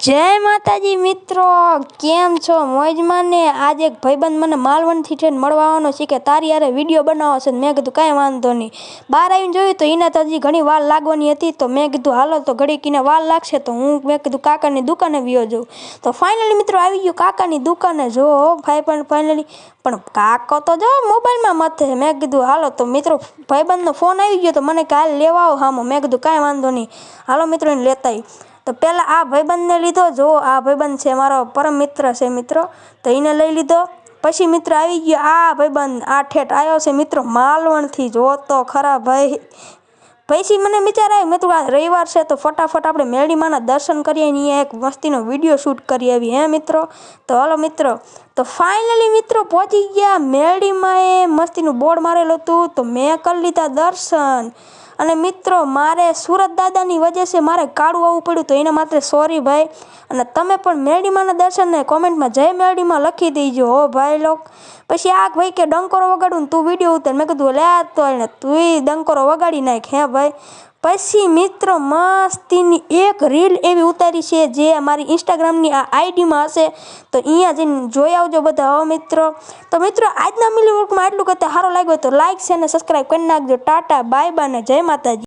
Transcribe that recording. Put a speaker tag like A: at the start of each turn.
A: जय माताजी मित्रों, केम छो? मोजमां ने आज एक भाईबंध मने मालवणथी थईने मळवा आवવાનો छे के तारी हारे विडियो बनावो छे। मैं कीधुं कांई वांधो नहीं। बहार आवीने जोयुं तो एने तो हजी घणी वार लागवानी हती, तो मैं कीधुं हालो तो घड़ीक एने वार लागशे तो मैं कीधुं काकानी दुकाने वयो जाऊं। तो फाइनली मित्रों आवी गयो काकानी दुकाने। जो फाइनली पण काको तो जो मोबाइल में मथे। मैं कीधुं हालो तो मित्रों भाईबंधनो फोन आई गयो तो मने काल लेवा आओ हामो। मैं कीधुं कांई वांधो नहीं, हालो मित्रों एने लेता आई। तो पहला आ भाईबंध ने लीधो। जो आ भाईबंध छे मारो परम मित्र छे मित्रों, तो एने लई लीधो। पछी मित्र आई गयो आ भाईबंध, आ ठेठ आयो छे मित्रों मालवण थी। जो तो खरा भाई पछी मने विचार आव्यो, मैं तो आज रविवार छे तो फटाफट आपणे मेरडी माना दर्शन करीए ने एक मस्तीनो विडियो शूट करी आवी हे मित्रों। तो हालो मित्रों, तो फाइनली मित्रों पहोंची गया मेरडी मां। मस्तीनुं बोर्ड मारेलुं हतुं तो मैं कर लीधा दर्शन। अने मित्रों मारे सूरत दादानी वजह से मारे काळुं आवવું પડ્યું, तो एना माटे सॉरी भाई। अने तमे पण मेरडी माना दर्शन ने कॉमेंट में जय मेरडी मां लखी दीजो हो भाई लोग। पछी आ भाई के डंकोरो वगाडું ने तू विडियो उतार। मैं कीधुं ले आ तो एने तूय डंकोरो वगाड़ी नाख हे भाई। पछी मित्रों मस्तीनी एक रील एवी उतारी छे जे अमारी इंस्टाग्रामनी आ आईडी में हशे, तो अहींया जईने जोई आवजो बधा हो मित्रों। तो मित्रों आजना मिली वर्कमां आटલું करता हारो लाग्यो तो लाइक शेर ने सब्सक्राइब करी नाखजो। टाटा बाय बाय ने जय माताजी।